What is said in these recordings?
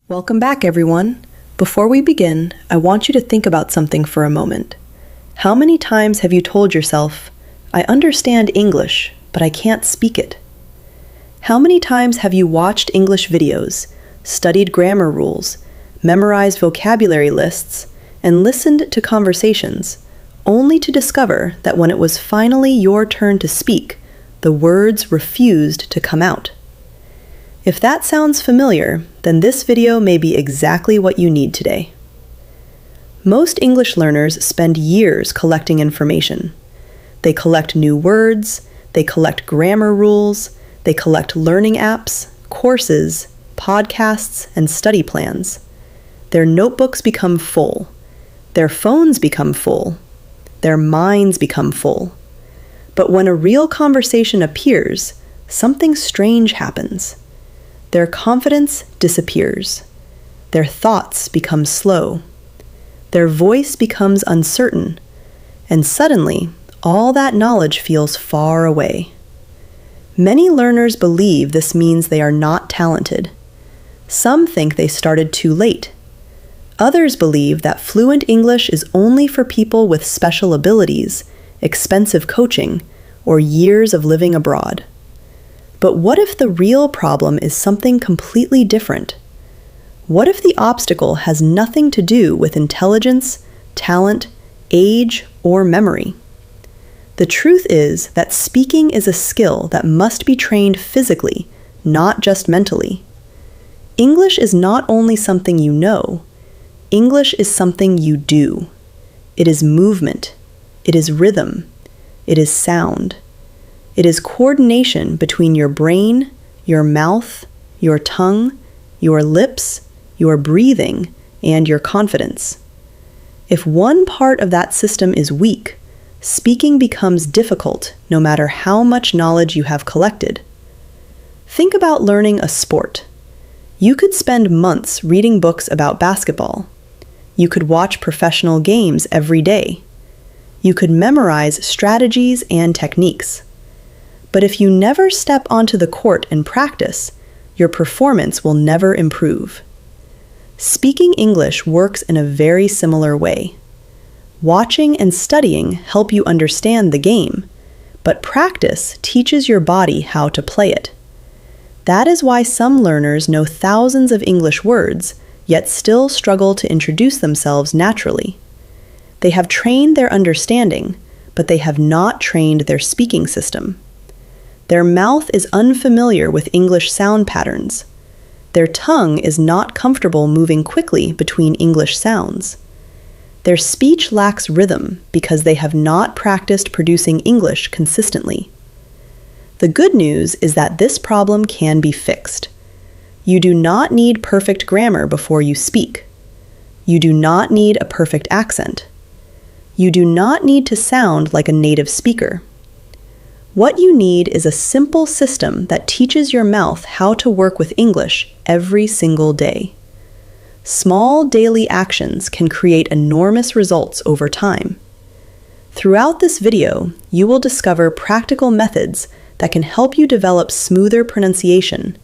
Welcome back, everyone. Before we begin, I want you to think about something for a moment. How many times have you told yourself, I understand English, but I can't speak it? How many times have you watched English videos, studied grammar rules, memorized vocabulary lists, and listened to conversations, only to discover that when it was finally your turn to speak, the words refused to come out? If that sounds familiar, then this video may be exactly what you need today. Most English learners spend years collecting information. They collect new words, they collect grammar rules, they collect learning apps, courses, podcasts, and study plans. Their notebooks become full. Their phones become full. Their minds become full. But when a real conversation appears, something strange happens. Their confidence disappears. Their thoughts become slow. Their voice becomes uncertain. And suddenly, all that knowledge feels far away. Many learners believe this means they are not talented. Some think they started too late. Others believe that fluent English is only for people with special abilities, expensive coaching, or years of living abroad. But what if the real problem is something completely different? What if the obstacle has nothing to do with intelligence, talent, age, or memory? The truth is that speaking is a skill that must be trained physically, not just mentally. English is not only something you know. English is something you do. It is movement. It is rhythm. It is sound. It is coordination between your brain, your mouth, your tongue, your lips, your breathing, and your confidence. If one part of that system is weak, speaking becomes difficult no matter how much knowledge you have collected. Think about learning a sport. You could spend months reading books about basketball. You could watch professional games every day. You could memorize strategies and techniques. But if you never step onto the court and practice, your performance will never improve. Speaking English works in a very similar way. Watching and studying help you understand the game, but practice teaches your body how to play it. That is why some learners know thousands of English words, yet still struggle to introduce themselves naturally. They have trained their understanding, but they have not trained their speaking system. Their mouth is unfamiliar with English sound patterns. Their tongue is not comfortable moving quickly between English sounds. Their speech lacks rhythm because they have not practiced producing English consistently. The good news is that this problem can be fixed. You do not need perfect grammar before you speak. You do not need a perfect accent. You do not need to sound like a native speaker. What you need is a simple system that teaches your mouth how to work with English every single day. Small daily actions can create enormous results over time. Throughout this video, you will discover practical methods that can help you develop smoother pronunciation,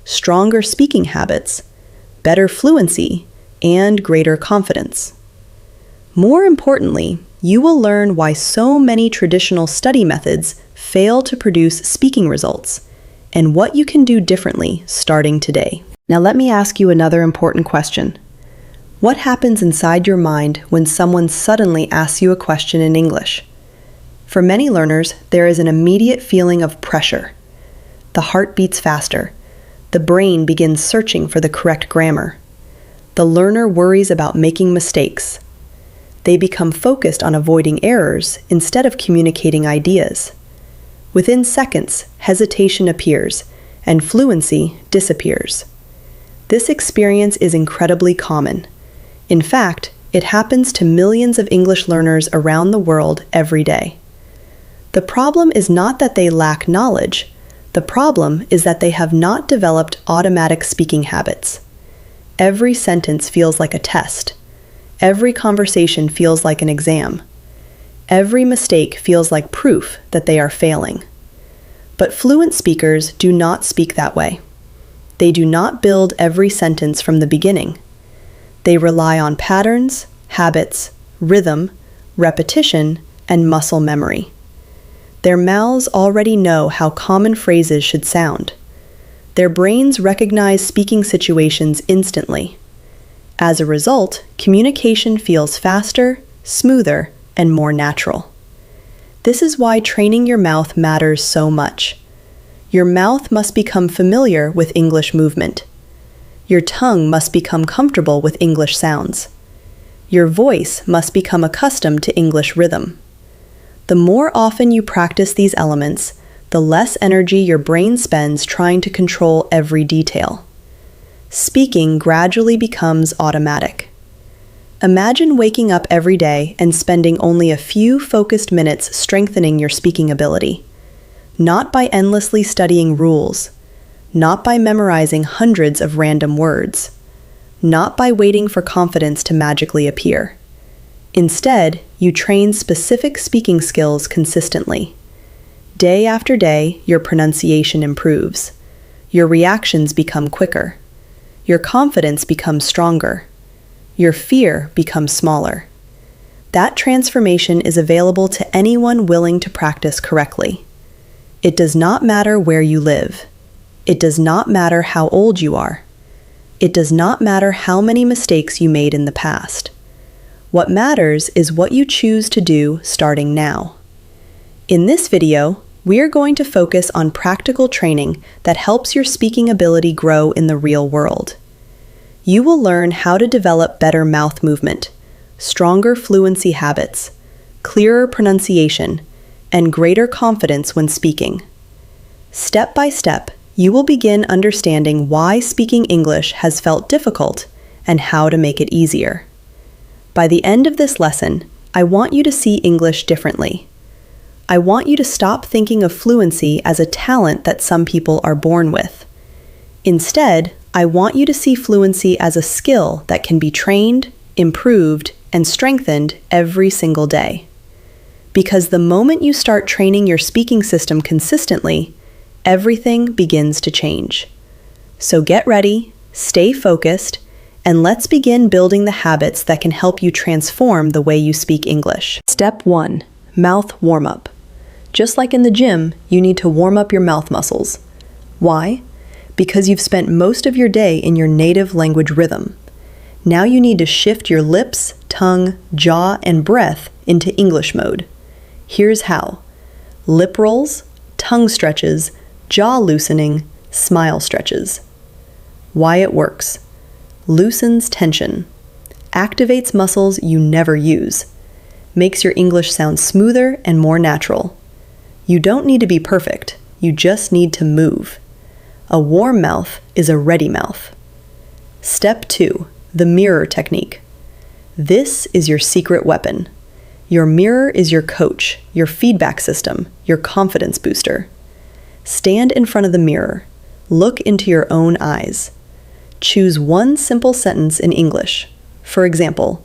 stronger speaking habits, better fluency, and greater confidence. More importantly, you will learn why so many traditional study methods fail to produce speaking results, and what you can do differently starting today. Now let me ask you another important question. What happens inside your mind when someone suddenly asks you a question in English? For many learners, there is an immediate feeling of pressure. The heart beats faster. The brain begins searching for the correct grammar. The learner worries about making mistakes. They become focused on avoiding errors instead of communicating ideas. Within seconds, hesitation appears, and fluency disappears. This experience is incredibly common. In fact, it happens to millions of English learners around the world every day. The problem is not that they lack knowledge. The problem is that they have not developed automatic speaking habits. Every sentence feels like a test. Every conversation feels like an exam. Every mistake feels like proof that they are failing. But fluent speakers do not speak that way. They do not build every sentence from the beginning. They rely on patterns, habits, rhythm, repetition, and muscle memory. Their mouths already know how common phrases should sound. Their brains recognize speaking situations instantly. As a result, communication feels faster, smoother, and more natural. This is why training your mouth matters so much. Your mouth must become familiar with English movement. Your tongue must become comfortable with English sounds. Your voice must become accustomed to English rhythm. The more often you practice these elements, the less energy your brain spends trying to control every detail. Speaking gradually becomes automatic. Imagine waking up every day and spending only a few focused minutes strengthening your speaking ability. Not by endlessly studying rules, not by memorizing hundreds of random words, not by waiting for confidence to magically appear. Instead, you train specific speaking skills consistently. Day after day, your pronunciation improves. Your reactions become quicker. Your confidence becomes stronger. Your fear becomes smaller. That transformation is available to anyone willing to practice correctly. It does not matter where you live. It does not matter how old you are. It does not matter how many mistakes you made in the past. What matters is what you choose to do starting now. In this video, we are going to focus on practical training that helps your speaking ability grow in the real world. You will learn how to develop better mouth movement, stronger fluency habits, clearer pronunciation, and greater confidence when speaking. Step by step, you will begin understanding why speaking English has felt difficult and how to make it easier. By the end of this lesson, I want you to see English differently. I want you to stop thinking of fluency as a talent that some people are born with. Instead, I want you to see fluency as a skill that can be trained, improved, and strengthened every single day. Because the moment you start training your speaking system consistently, everything begins to change. So get ready, stay focused, and let's begin building the habits that can help you transform the way you speak English. Step 1. Mouth warm-up. Just like in the gym, you need to warm up your mouth muscles. Why? Because you've spent most of your day in your native language rhythm. Now you need to shift your lips, tongue, jaw, and breath into English mode. Here's how. Lip rolls, tongue stretches, jaw loosening, smile stretches. Why it works. Loosens tension. Activates muscles you never use. Makes your English sound smoother and more natural. You don't need to be perfect. You just need to move. A warm mouth is a ready mouth. Step 2. The mirror technique. This is your secret weapon. Your mirror is your coach, your feedback system, your confidence booster. Stand in front of the mirror. Look into your own eyes. Choose one simple sentence in English. For example,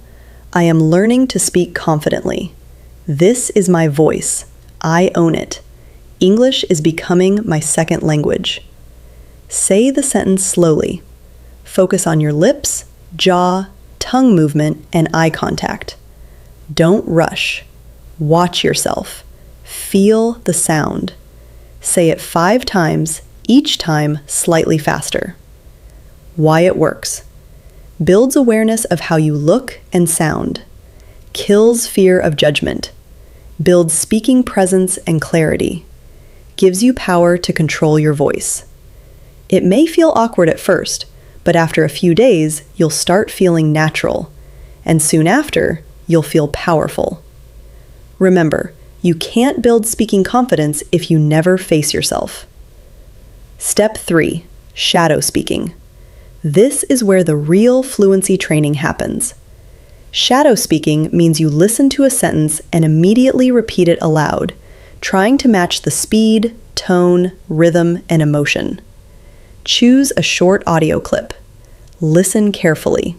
I am learning to speak confidently. This is my voice. I own it. English is becoming my second language. Say the sentence slowly. Focus on your lips, jaw, tongue movement, and eye contact. Don't rush. Watch yourself. Feel the sound. Say it 5 times, each time slightly faster. Why it works. Builds awareness of how you look and sound. Kills fear of judgment. Builds speaking presence and clarity. Gives you power to control your voice. It may feel awkward at first, but after a few days, you'll start feeling natural, and soon after, you'll feel powerful. Remember, you can't build speaking confidence if you never face yourself. Step 3. Shadow speaking. This is where the real fluency training happens. Shadow speaking means you listen to a sentence and immediately repeat it aloud, trying to match the speed, tone, rhythm, and emotion. Choose a short audio clip. Listen carefully.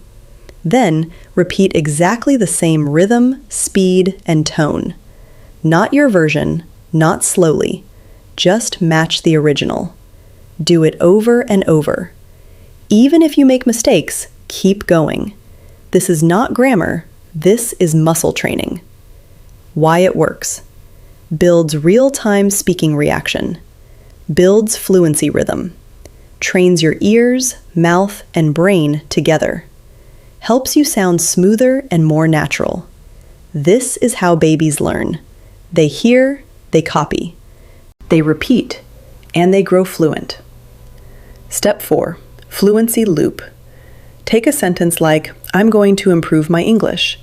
Then, repeat exactly the same rhythm, speed, and tone. Not your version, not slowly. Just match the original. Do it over and over. Even if you make mistakes, keep going. This is not grammar, this is muscle training. Why it works. Builds real-time speaking reaction. Builds fluency rhythm. Trains your ears, mouth, and brain together. Helps you sound smoother and more natural. This is how babies learn. They hear, they copy. They repeat, and they grow fluent. Step 4. Fluency loop. Take a sentence like, I'm going to improve my English.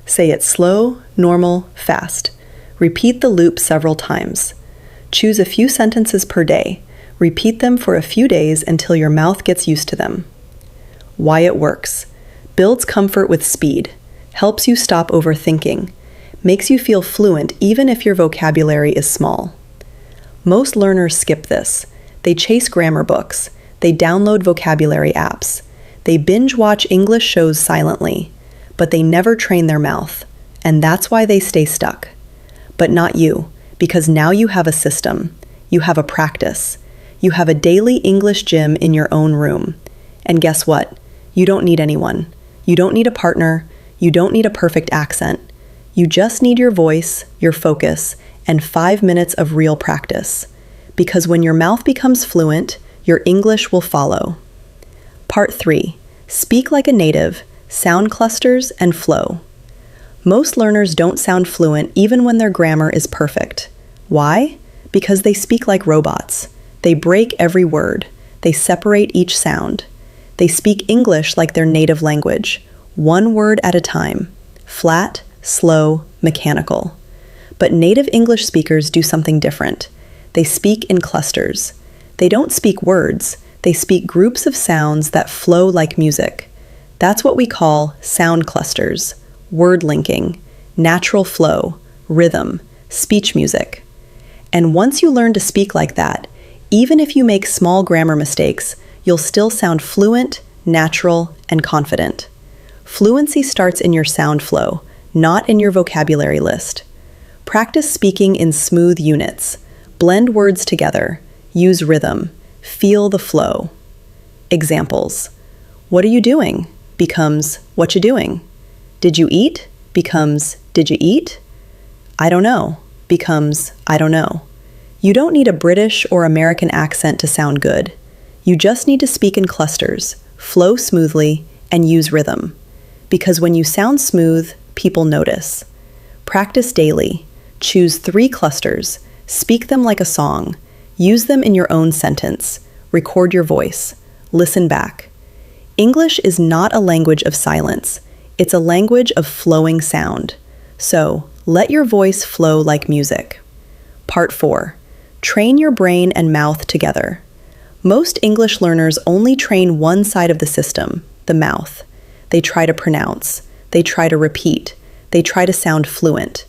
Say it slow, normal, fast. Repeat the loop several times. Choose a few sentences per day. Repeat them for a few days until your mouth gets used to them. Why it works. Builds comfort with speed. Helps you stop overthinking. Makes you feel fluent even if your vocabulary is small. Most learners skip this. They chase grammar books. They download vocabulary apps. They binge watch English shows silently. But they never train their mouth. And that's why they stay stuck. But not you, because now you have a system. You have a practice. You have a daily English gym in your own room. And guess what? You don't need anyone. You don't need a partner. You don't need a perfect accent. You just need your voice, your focus, and 5 minutes of real practice. Because when your mouth becomes fluent, your English will follow. Part 3. Speak like a native, sound clusters, and flow. Most learners don't sound fluent even when their grammar is perfect. Why? Because they speak like robots. They break every word. They separate each sound. They speak English like their native language, one word at a time, flat, slow, mechanical. But native English speakers do something different. They speak in clusters. They don't speak words. They speak groups of sounds that flow like music. That's what we call sound clusters, word linking, natural flow, rhythm, speech music. And once you learn to speak like that, even if you make small grammar mistakes, you'll still sound fluent, natural, and confident. Fluency starts in your sound flow, not in your vocabulary list. Practice speaking in smooth units. Blend words together. Use rhythm. Feel the flow. Examples. What are you doing? Becomes, what you doing? Did you eat? Becomes, did you eat? I don't know. Becomes, I don't know. You don't need a British or American accent to sound good. You just need to speak in clusters, flow smoothly, and use rhythm. Because when you sound smooth, people notice. Practice daily. Choose 3 clusters. Speak them like a song. Use them in your own sentence. Record your voice. Listen back. English is not a language of silence. It's a language of flowing sound. So, let your voice flow like music. Part 4. Train your brain and mouth together. Most English learners only train one side of the system, the mouth. They try to pronounce. They try to repeat. They try to sound fluent.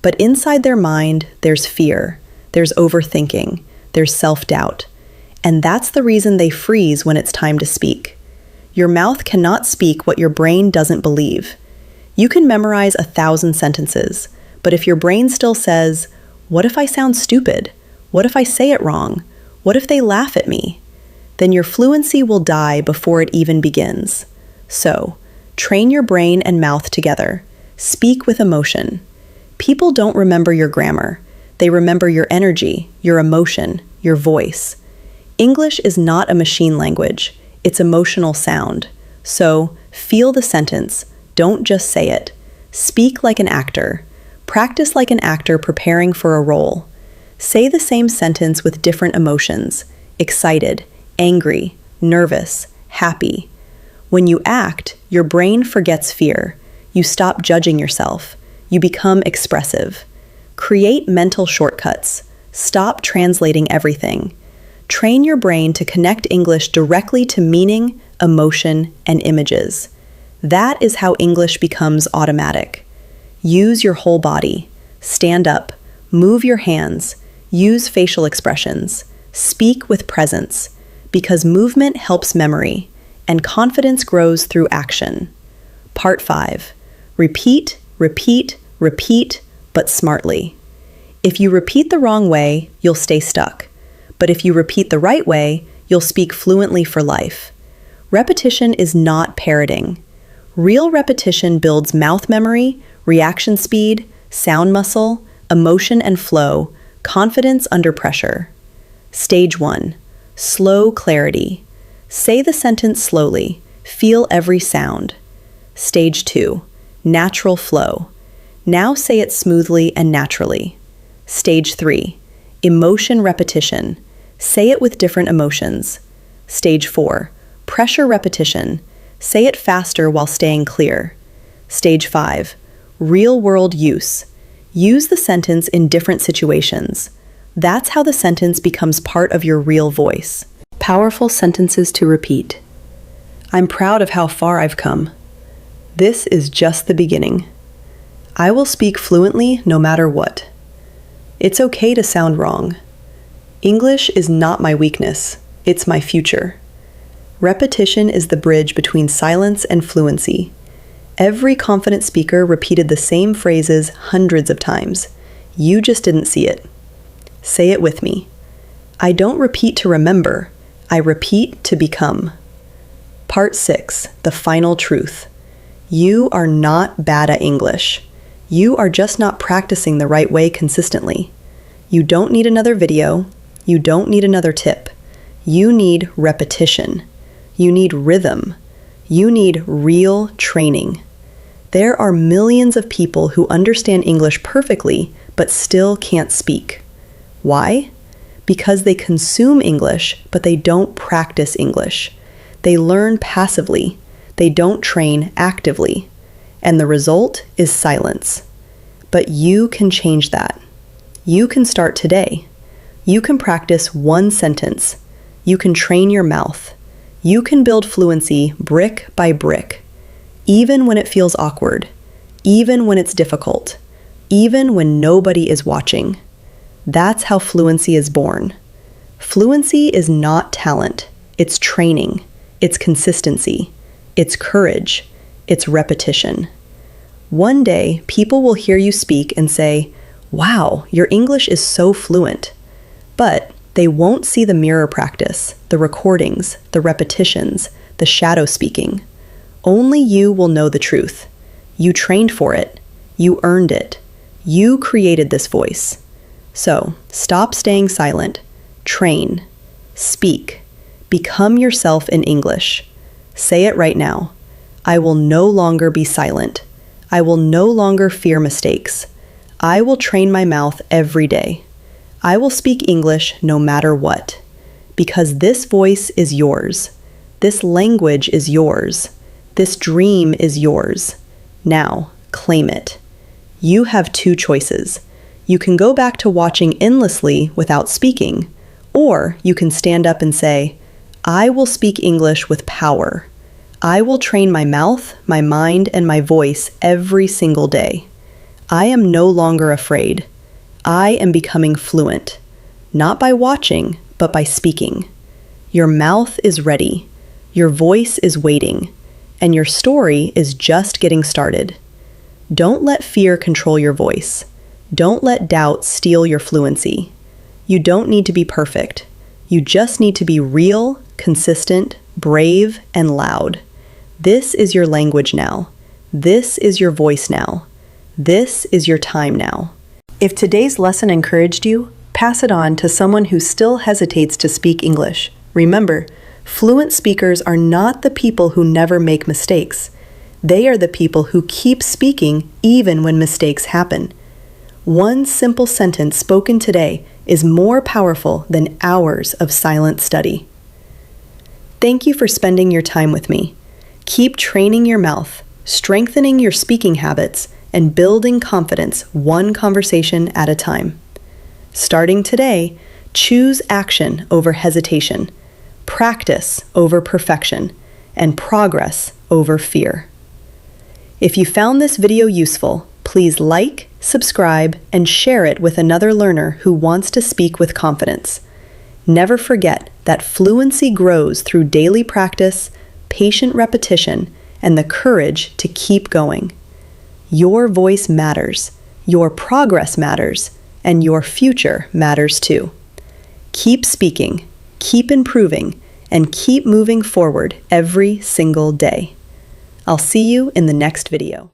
But inside their mind, there's fear. There's overthinking. There's self-doubt. And that's the reason they freeze when it's time to speak. Your mouth cannot speak what your brain doesn't believe. You can memorize 1,000 sentences, but if your brain still says, what if I sound stupid? What if I say it wrong? What if they laugh at me? Then your fluency will die before it even begins. So, train your brain and mouth together. Speak with emotion. People don't remember your grammar. They remember your energy, your emotion, your voice. English is not a machine language. It's emotional sound. So, feel the sentence. Don't just say it. Speak like an actor. Practice like an actor preparing for a role. Say the same sentence with different emotions. Excited, angry, nervous, happy. When you act, your brain forgets fear. You stop judging yourself. You become expressive. Create mental shortcuts. Stop translating everything. Train your brain to connect English directly to meaning, emotion, and images. That is how English becomes automatic. Use your whole body. Stand up. Move your hands. Use facial expressions. Speak with presence. Because movement helps memory, and confidence grows through action. Part 5. Repeat, repeat, repeat, but smartly. If you repeat the wrong way, you'll stay stuck. But if you repeat the right way, you'll speak fluently for life. Repetition is not parroting. Real repetition builds mouth memory, reaction speed, sound muscle, emotion and flow, confidence under pressure. Stage 1. Slow clarity. Say the sentence slowly. Feel every sound. Stage 2. Natural flow. Now say it smoothly and naturally. Stage 3. Emotion repetition. Say it with different emotions. Stage 4. Pressure repetition. Say it faster while staying clear. Stage 5. Real-world use. Use the sentence in different situations. That's how the sentence becomes part of your real voice. Powerful sentences to repeat. I'm proud of how far I've come. This is just the beginning. I will speak fluently no matter what. It's okay to sound wrong. English is not my weakness, it's my future. Repetition is the bridge between silence and fluency. Every confident speaker repeated the same phrases hundreds of times. You just didn't see it. Say it with me. I don't repeat to remember, I repeat to become. Part 6, the final truth. You are not bad at English. You are just not practicing the right way consistently. You don't need another video. You don't need another tip. You need repetition. You need rhythm. You need real training. There are millions of people who understand English perfectly but still can't speak. Why? Because they consume English, but they don't practice English. They learn passively. They don't train actively. And the result is silence. But you can change that. You can start today. You can practice one sentence. You can train your mouth. You can build fluency brick by brick, even when it feels awkward, even when it's difficult, even when nobody is watching. That's how fluency is born. Fluency is not talent. It's training. It's consistency. It's courage. It's repetition. One day, people will hear you speak and say, "Wow, your English is so fluent." But they won't see the mirror practice, the recordings, the repetitions, the shadow speaking. Only you will know the truth. You trained for it. You earned it. You created this voice. So, stop staying silent. Train. Speak. Become yourself in English. Say it right now. I will no longer be silent. I will no longer fear mistakes. I will train my mouth every day. I will speak English no matter what. Because this voice is yours. This language is yours. This dream is yours. Now, claim it. You have two choices. You can go back to watching endlessly without speaking, or you can stand up and say, I will speak English with power. I will train my mouth, my mind, and my voice every single day. I am no longer afraid. I am becoming fluent, not by watching, but by speaking. Your mouth is ready. Your voice is waiting. And your story is just getting started. Don't let fear control your voice. Don't let doubt steal your fluency. You don't need to be perfect. You just need to be real, consistent, brave, and loud. This is your language now. This is your voice now. This is your time now. If today's lesson encouraged you, pass it on to someone who still hesitates to speak English. Remember, fluent speakers are not the people who never make mistakes. They are the people who keep speaking even when mistakes happen. One simple sentence spoken today is more powerful than hours of silent study. Thank you for spending your time with me. Keep training your mouth, strengthening your speaking habits, and building confidence one conversation at a time. Starting today, choose action over hesitation, practice over perfection, and progress over fear. If you found this video useful, please like, subscribe, and share it with another learner who wants to speak with confidence. Never forget that fluency grows through daily practice, patient repetition, and the courage to keep going. Your voice matters, your progress matters, and your future matters too. Keep speaking, keep improving, and keep moving forward every single day. I'll see you in the next video.